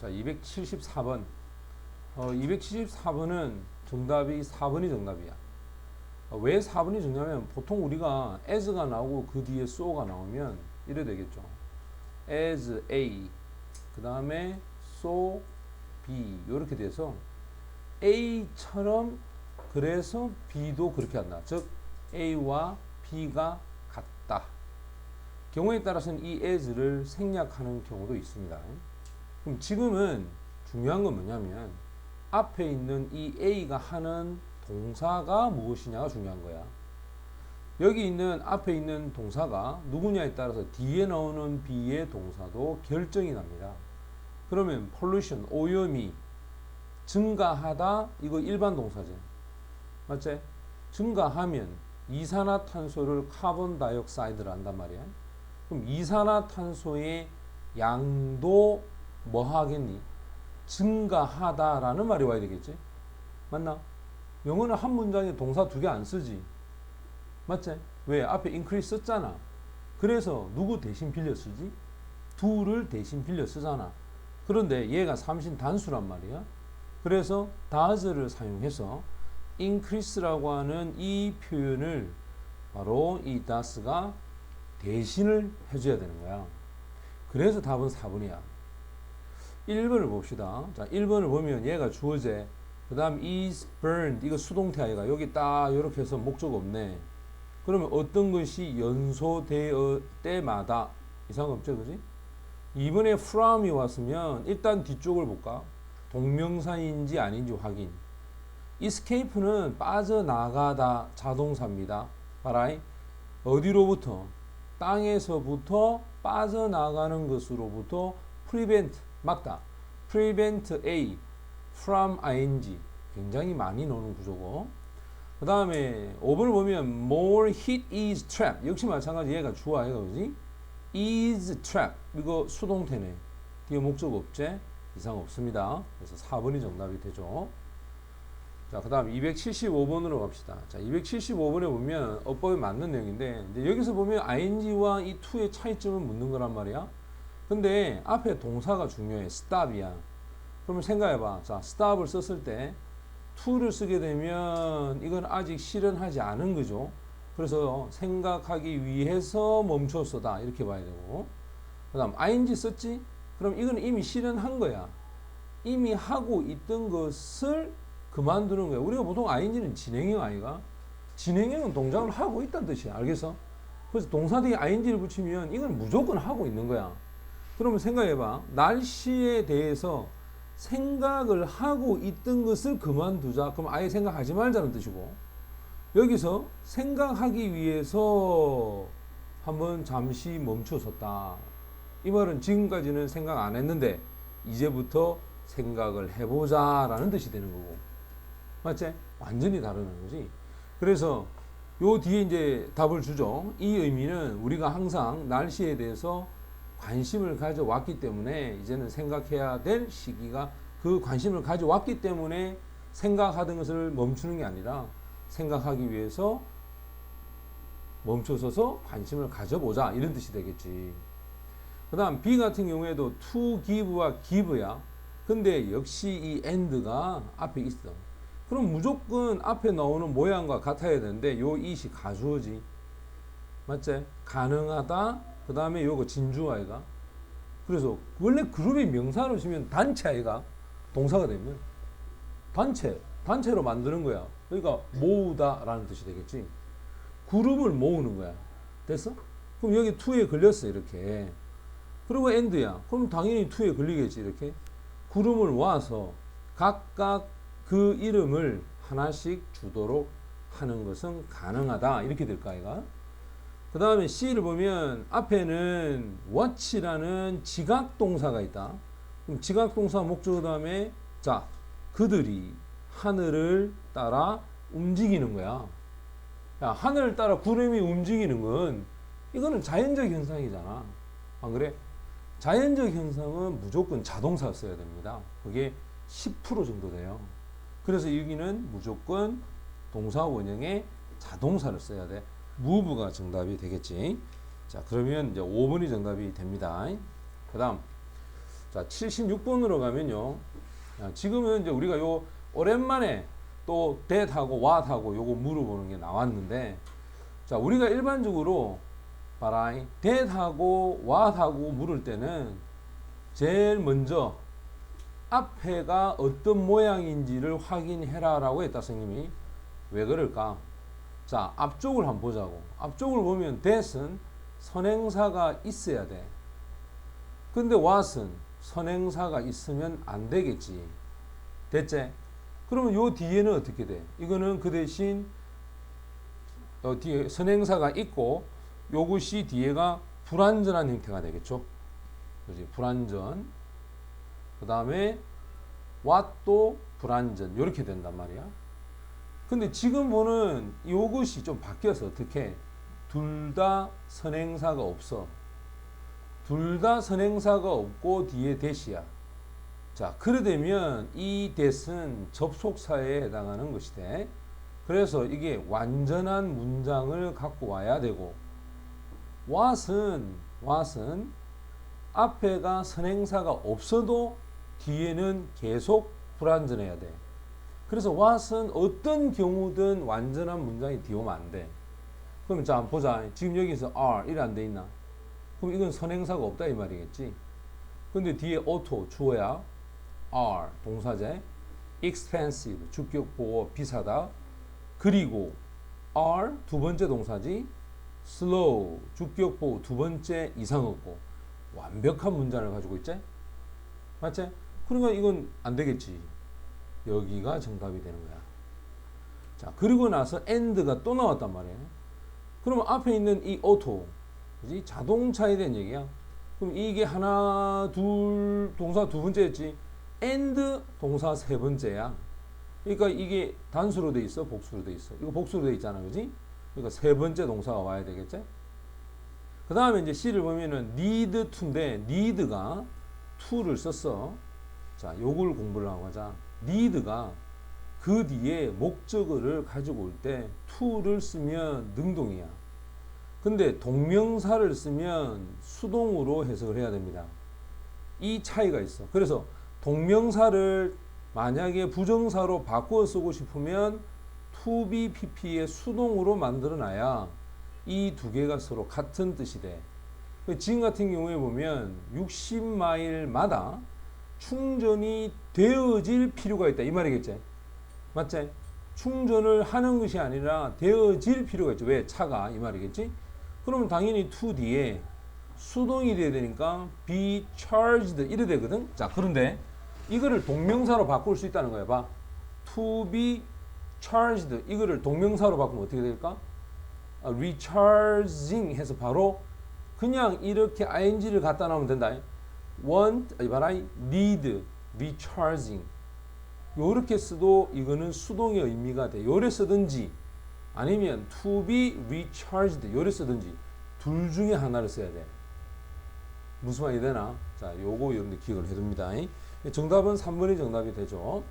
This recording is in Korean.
자, 274번. 274번은 정답이 4번이 정답이야. 왜 4번이 정답이냐면 보통 우리가 as가 나오고 그 뒤에 so가 나오면 이래 되겠죠. as A 그 다음에 so B 이렇게 돼서 A처럼 그래서 B도 그렇게 한다. 즉 A와 B가 같다. 경우에 따라서는 이 as를 생략하는 경우도 있습니다. 그럼 지금은 중요한 건 뭐냐면 앞에 있는 이 A가 하는 동사가 무엇이냐가 중요한 거야. 여기 있는 앞에 있는 동사가 누구냐에 따라서 뒤에 나오는 B의 동사도 결정이 납니다. 그러면 pollution, 오염이 증가하다 이거 일반 동사죠. 맞지? 증가하면 이산화탄소를 카본 다이옥사이드를 한단 말이야. 그럼 이산화탄소의 양도 뭐 하겠니? 증가하다라는 말이 와야 되겠지? 맞나? 영어는 한 문장에 동사 두 개 안 쓰지. 맞지? 왜? 앞에 increase 썼잖아. 그래서 누구 대신 빌려 쓰지? do를 대신 빌려 쓰잖아. 그런데 얘가 삼신 단수란 말이야. 그래서 does를 사용해서 increase라고 하는 이 표현을 바로 이 does가 대신을 해줘야 되는 거야. 그래서 답은 4번이야. 1번을 봅시다. 자, 1번을 보면 얘가 주어제, 그 다음 is burned, 이거 수동태 아이가 여기 딱 이렇게 해서 목적 없네. 그러면 어떤 것이 연소되어 때마다 이상 없죠, 그지? 2번에 from이 왔으면 일단 뒤쪽을 볼까? 동명사인지 아닌지 확인. escape는 빠져나가다 자동사입니다. 봐라. 어디로부터? 땅에서부터 빠져나가는 것으로부터 prevent, 막다. prevent A from ing. 굉장히 많이 나오는 구조고. 그 다음에 5번을 보면 more heat is trapped. 역시 마찬가지 얘가 주어 얘가 그지? is trapped. 이거 수동태네. 뒤에 목적 없제? 이상 없습니다. 그래서 4번이 정답이 되죠. 자, 그 다음 275번으로 갑시다. 자, 275번에 보면 어법에 맞는 내용인데, 이제 여기서 보면 ing와 이 to의 차이점을 묻는 거란 말이야. 근데 앞에 동사가 중요해. stop이야. 그러면 생각해봐. 자, stop을 썼을 때 to를 쓰게 되면 이건 아직 실현하지 않은 거죠. 그래서 생각하기 위해서 멈췄어다. 이렇게 봐야 되고. 그 다음 ing 썼지? 그럼 이건 이미 실현한 거야. 이미 하고 있던 것을 그만두는 거야. 우리가 보통 ing는 진행형 아이가? 진행형은 동작을 하고 있다는 뜻이야. 알겠어? 그래서 동사 뒤에 ing를 붙이면 이건 무조건 하고 있는 거야. 그러면 생각해봐. 날씨에 대해서 생각을 하고 있던 것을 그만두자. 그럼 아예 생각하지 말자는 뜻이고, 여기서 생각하기 위해서 한번 잠시 멈춰섰다. 이 말은 지금까지는 생각 안 했는데 이제부터 생각을 해보자 라는 뜻이 되는 거고. 맞지? 완전히 다른 거지. 그래서 요 뒤에 이제 답을 주죠. 이 의미는 우리가 항상 날씨에 대해서 관심을 가져왔기 때문에 이제는 생각해야 될 시기가, 그 관심을 가져왔기 때문에 생각하던 것을 멈추는 게 아니라 생각하기 위해서 멈춰서서 관심을 가져보자 이런 뜻이 되겠지. 그 다음 B 같은 경우에도 to give와 give야. 근데 역시 이 and가 앞에 있어. 그럼 무조건 앞에 나오는 모양과 같아야 되는데 요 it이 가주어지. 맞지? 가능하다. 그 다음에 요거 진주 아이가. 그래서 원래 그룹이 명사로 치면 단체 아이가 동사가 되면 단체로 만드는 거야. 그러니까 모으다 라는 뜻이 되겠지. 그룹을 모으는 거야. 됐어? 그럼 여기 to에 걸렸어 이렇게. 그리고 and야. 그럼 당연히 to에 걸리겠지 이렇게. 그룹을 모아서 각각 그 이름을 하나씩 주도록 하는 것은 가능하다 이렇게 될까 아이가. 그 다음에 C를 보면 앞에는 watch라는 지각동사가 있다. 그럼 지각동사 목적 그 다음에 자 그들이 하늘을 따라 움직이는 거야. 야, 하늘을 따라 구름이 움직이는 건 이거는 자연적 현상이잖아. 안 그래? 자연적 현상은 무조건 자동사 써야 됩니다. 그게 10% 정도 돼요. 그래서 여기는 무조건 동사 원형에 자동사를 써야 돼. move가 정답이 되겠지. 자, 그러면 이제 5번이 정답이 됩니다. 그 다음 자, 76번으로 가면요. 지금은 이제 우리가 요 오랜만에 또 that하고 what하고 요거 물어보는 게 나왔는데, 자, 우리가 일반적으로 봐라. that하고 what하고 물을 때는 제일 먼저 앞에가 어떤 모양인지를 확인해라 라고 했다, 선생님이. 왜 그럴까? 자, 앞쪽을 한번 보자고. 앞쪽을 보면 that은 선행사가 있어야 돼. 근데 what은 선행사가 있으면 안 되겠지. 됐지? 그러면 요 뒤에는 어떻게 돼? 이거는 그 대신 뒤에 선행사가 있고 요것이 뒤에가 불완전한 형태가 되겠죠. 그지? 불완전. 그 다음에 what도 불완전. 이렇게 된단 말이야. 근데 지금 보는 요것이 좀 바뀌어서 어떻게? 둘 다 선행사가 없어. 둘 다 선행사가 없고 뒤에 that이야. 자, 그러되면 이 that은 접속사에 해당하는 것이 돼. 그래서 이게 완전한 문장을 갖고 와야 되고, what은 앞에가 선행사가 없어도 뒤에는 계속 불완전해야 돼. 그래서 what은 어떤 경우든 완전한 문장이 뒤오면 안 돼. 그럼 자, 한번 보자. 지금 여기서 are 이래 안 돼 있나? 그럼 이건 선행사가 없다 이 말이겠지. 근데 뒤에 auto 주어야, are 동사제, expensive 주격 보어 비싸다. 그리고 are 두 번째 동사지, slow 주격 보어 두 번째 이상 없고 완벽한 문장을 가지고 있지? 맞지? 그러니까 이건 안 되겠지. 여기가 정답이 되는 거야. 자, 그리고 나서 and가 또 나왔단 말이에요. 그러면 앞에 있는 이 auto, 그지? 자동차에 대한 얘기야. 그럼 이게 하나, 둘, 동사 두 번째였지. and 동사 세 번째야. 그러니까 이게 단수로 돼 있어, 복수로 돼 있어. 이거 복수로 돼 있잖아, 그지? 그러니까 세 번째 동사가 와야 되겠지? 그 다음에 이제 C를 보면은 need to인데, need가 to를 썼어. 자, 요걸 공부를 하고 하자. need가 그 뒤에 목적어를 가지고 올 때 to를 쓰면 능동이야. 근데 동명사를 쓰면 수동으로 해석을 해야 됩니다. 이 차이가 있어. 그래서 동명사를 만약에 부정사로 바꾸어 쓰고 싶으면 to be pp의 수동으로 만들어 놔야 이 두 개가 서로 같은 뜻이 돼. 지금 같은 경우에 보면 60마일마다 충전이 되어질 필요가 있다 이 말이겠지. 맞지? 충전을 하는 것이 아니라 되어질 필요가 있죠. 왜? 차가 이 말이겠지. 그러면 당연히 to 뒤에 수동이 돼야 되니까 be charged 이래 되거든. 자, 그런데 이거를 동명사로 바꿀 수 있다는 거야. 봐. to be charged 이거를 동명사로 바꾸면 어떻게 될까? recharging 해서 바로 그냥 이렇게 ing를 갖다 놓으면 된다. want, 봐라, need, recharging 요렇게 써도 이거는 수동의 의미가 돼. 요래 쓰든지 아니면 to be recharged 요래 쓰든지 둘 중에 하나를 써야 돼. 무슨 말이 되나? 자, 요거 여러분들 기억을 해둡니다. 정답은 3번이 정답이 되죠.